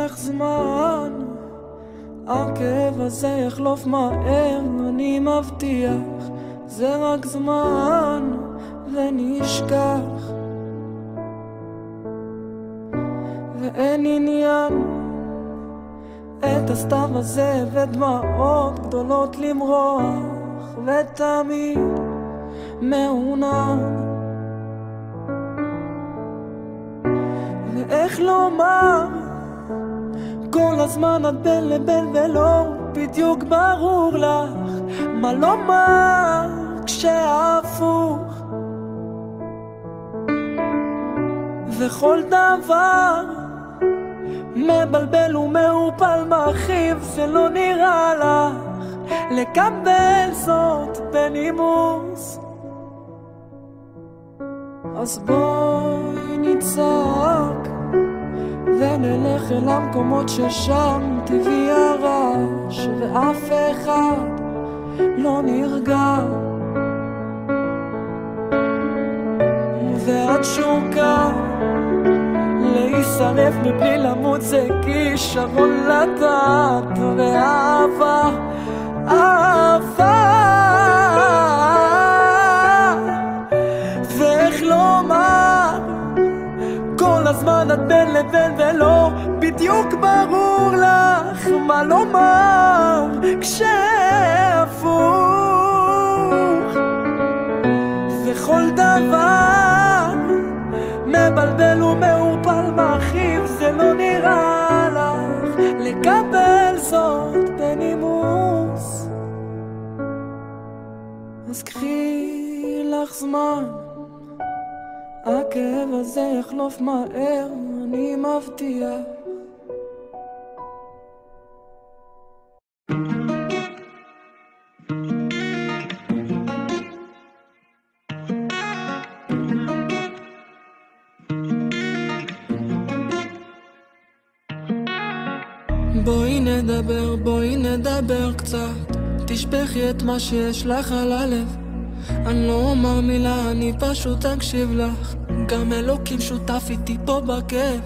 ילך זמן, הכאב הזה יחלוף מהר, אני מבטיח, זה רק זמן ונשכח. ואין עניין את הסתיו הזה ודמעות גדולות למרוח, ותמיד מעונן. ואיך לומר, כל הזמן את בין לבין ולא בדיוק ברור לך מה לומר כשהפוך. וכל דבר מבלבל ומעופל מרחיב, זה לא נראה לך לקבל זאת בנימוס. אז בואי נצעק ונלך אל המקומות ששם טבעי הרעש ואף אחד לא נרגע. והתשוקה להישרף מבלי למות זה כישרון לדעת, ואהבה, אהבה. ואיך לומר, כל הזמן את בין לבין ולא בדיוק ברור לך מה לומר כשהפוך. וכל דבר מבלבל ומעופל מרחיב, זה לא נראה לך לקבל זאת בנימוס. אז קחי לך זמן, הכאב הזה יחלוף מהר, אני מבטיח. בואי נדבר קצת, תשפכי את מה שיש לך על הלב. אני לא אומר מילה, אני פשוט אקשיב לך, גם אלוקים שותף איתי פה בכאב.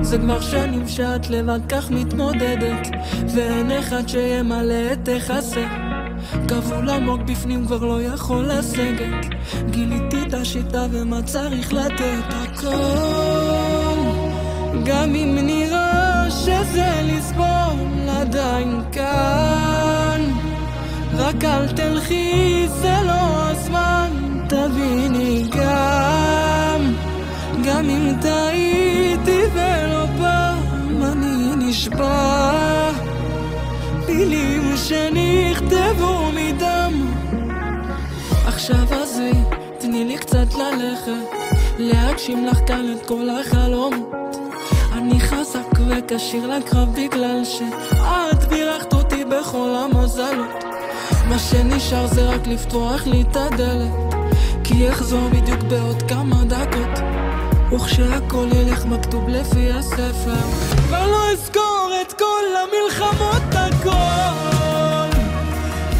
זה כבר שנים שאת לבד כך מתמודדת, ואין אחד שימלא את החסר. כבול עמוק בפנים כבר לא יכול לסגת, גיליתי את השיטה ומה צריך לתת. הכל, גם אם נראה שזה לסבול, עדיין כאן. רק אל תלכי, זה לא הזמן, תביני גם אם טעיתי ולא פעם אני נשבע. מילים שנכתבו מדם. עכשיו עזבי, תני לי קצת ללכת, להגשים לך כאן את כל החלומות. אני חזק וקשיר לקרב בגלל שאת בירכת אותי בכל המזלות. מה שנשאר זה רק לפתוח לי את הדלת, כי יחזור בדיוק בעוד כמה דקות, וכשהכל ילך מכתוב לפי הספר, כבר לא אזכור את כל המלחמות. הכל,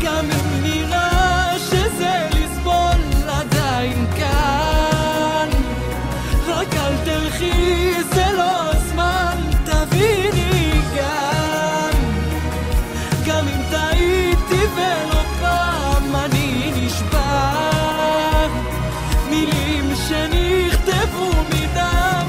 גם אם נראה שזה לסבול, עדיין כאן. רק אל תלכי, זה לא הזמן, תביני גם אם טעיתי ולא פעם אני נשבע. מילים שנכתבו מדם.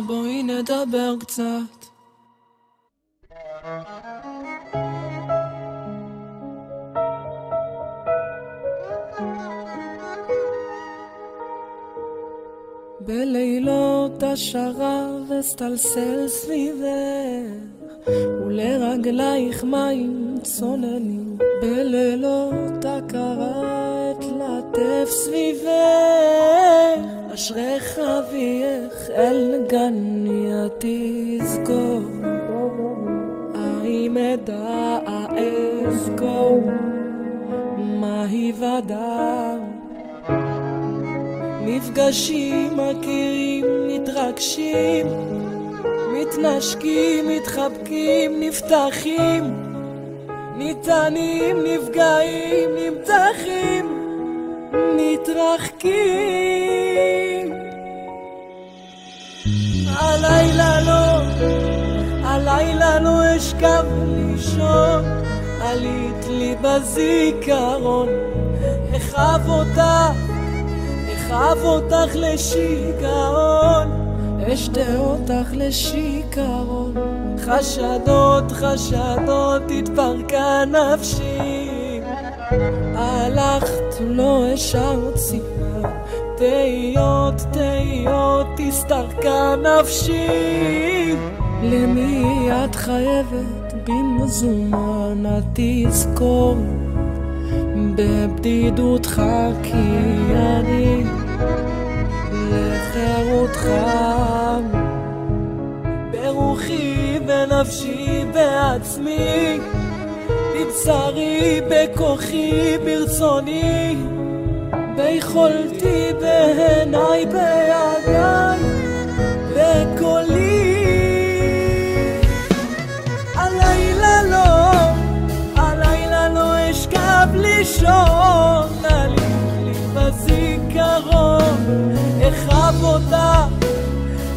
בואי נדבר קצת. בלילות השרב אסתלסל סביבך ולרגלייך מים צוננים בלילות הקרה אתלטף סביבך אשריך אביך אל גני תזכור האם אדע אזכור מהי ודע נפגשים, מכירים, מתרגשים מתנשקים, מתחבקים, נפתחים ניתנים, נפגעים, נמתחים נתרחקים הלילה לא אשכב לישון עלית לי בזיכרון אחב אותך לשיגעון אשתה אותך לשיכרון חשדות התפרקה נפשי הלכת לא השארת סיבה תהיות הסתרקה נפשי למי את חייבת במזומן תזכור בבדידותך כי אני לחירותך ברוחי בנפשי בעצמי בבשרי בכוחי ברצוני ביכולתי בעיניי בידיי בקולי הלילה לא אשכב לישון עלית לי בזיכרון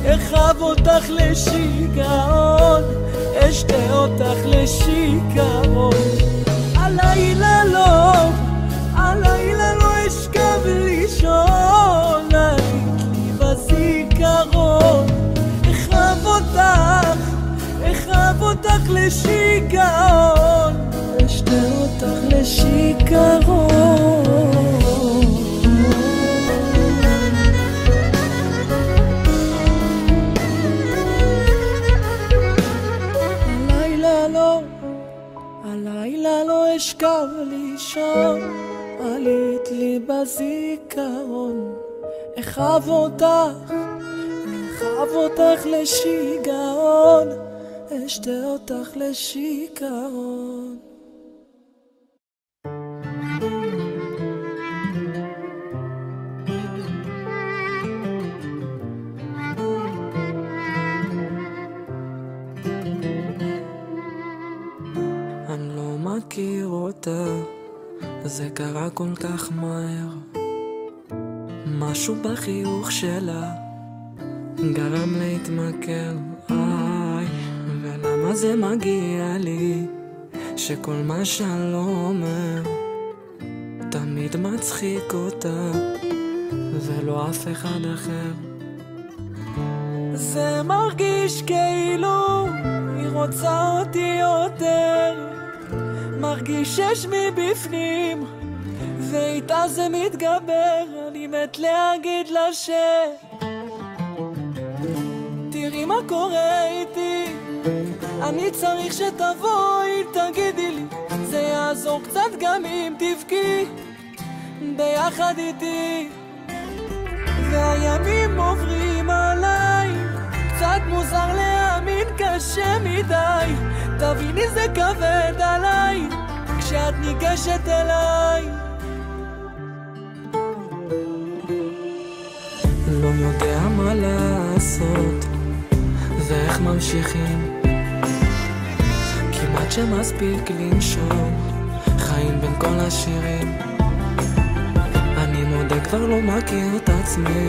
אחב אותך לשיגעון אשתה אותך לשיכרון הלילה לא אשכב לישון עלית לי בזיכרון אחב אותך לשיגעון אשתה אותך לשיכרון הלילה לא אשכב לישון עלית לי בזיכרון אחב אותך לשיגעון אשתה אותך לשיכרון אני לא מכיר אותה זה קרה כל כך מהר משהו בחיוך שלה גרם להתמכר ולמה זה מגיע לי שכל מה שאני לא אומר תמיד מצחיק אותה ולא אף אחד אחר זה מרגיש כאילו היא רוצה אותי יותר מרגיש ששמי בפנים ואיתה זה מתגבר אני מת להגיד לה תראי מה קורה איתי אני צריך שתבואי תגידי לי זה יעזור קצת גם אם תבכי ביחד איתי והימים עוברים עליי קצת מוזר להאמין קשה מדי תביני זה כבד עליי כשאת ניגשת אליי לא יודע מה לעשות ואיך ממשיכים כמעט שמספיק לנשום חיים בין כל השירים אני מודה כבר לא מכיר את עצמי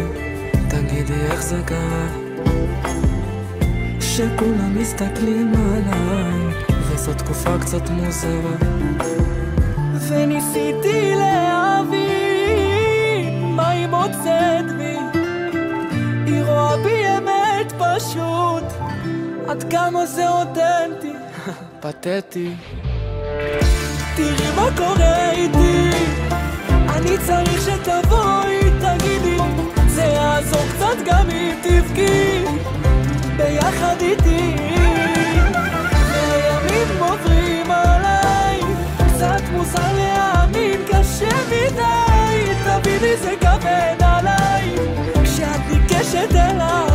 תגידי איך זה קרה שכולם מסתכלים עליי וזו תקופה קצת מוזרה וניסיתי להבין מה היא מוצאת בי היא רואה בי אמת פשוט עד כמה זה אותנטי פתטי תראי מה קורה איתי אני צריך שתבואי תגידי זה יעזור קצת קצת גם אם תבכי ביחד איתי. הימים עוברים עליי, קצת מוזר להאמין, קשה מדי, תביני זה כבד עליי כשאת ניגשת אליי.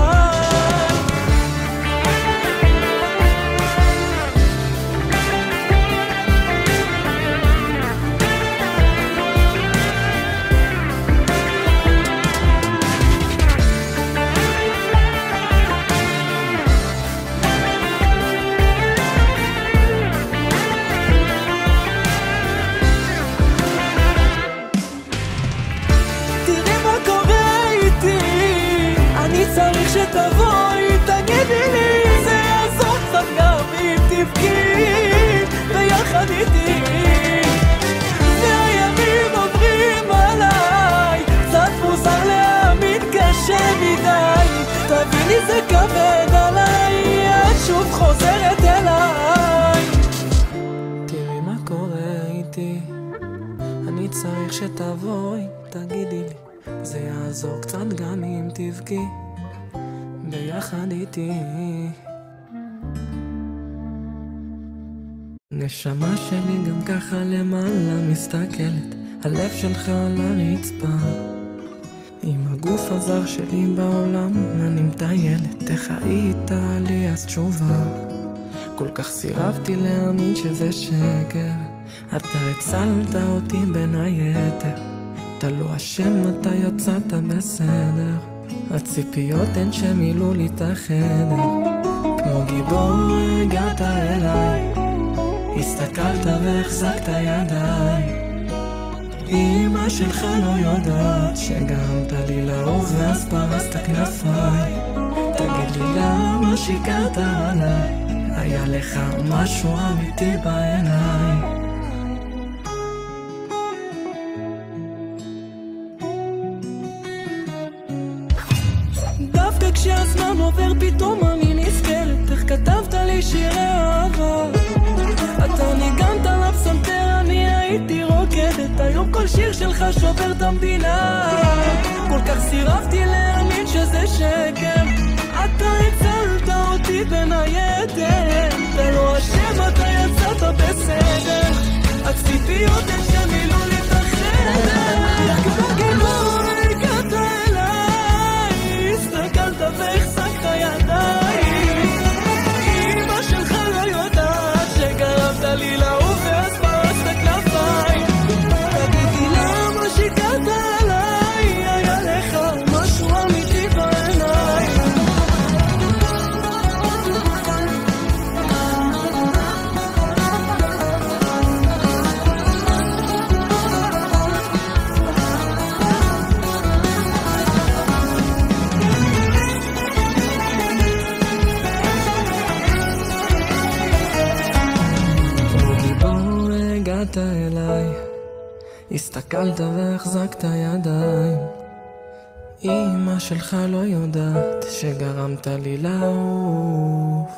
צריך שתבואי, תגידי לי, זה יעזור קצת גם אם תבכי ביחד איתי. והימים עוברים עליי, קצת מוזר להאמין, קשה מדי, תביני זה כבד עליי, את שוב חוזרת אליי. תראי מה קורה איתי, אני צריך שתבואי, תגידי לי, זה יעזור קצת גם אם תבכי ביחד איתי. נשמה שלי גם ככה למעלה מסתכלת, הלב שלך על הרצפה, עם הגוף הזר שלי בעולם אני מטיילת, איך היית לי אז תשובה? כל כך סירבתי להאמין שזה שקר, אתה הצלת אותי בין היתר, אתה לא אשם, אתה יצאת בסדר, הציפיות הן שמילאו לי את החדר, כמו גיבור הגעת אליי, הסתכלת והחזקת ידיי, אמא שלך לא יודעת שגרמת לי לאהוב ואז פרסת כנפיי, תגיד לי למה שיקרת עליי, היה לך משהו אמיתי בעיניי. כשהזמן עובר פתאום אני נזכרת איך כתבת לי שירי אהבה, אתה ניגנת לפסנתר, אני הייתי רוקדת, היום כל שיר שלך שובר את המדינה, כל כך סירבתי להאמין שזה שקר, אתה הצלת אותי בין היתר, אתה לא אשם, אתה יצאת בסדר, הציפיות הן שמילאו לי את החדר, כמו גיבור הגעת אליי, הסתכלת והחזקת ידיי, אמא שלך לא יודעת שגרמת לי לעוף ואז פרסת כנפיי, תגידי למה שיקרת עליי, היה לך משהו אמיתי בעיניי. הגעת אליי, הסתכלת והחזקת ידיים, אמא שלך לא יודעת שגרמת לי לעוף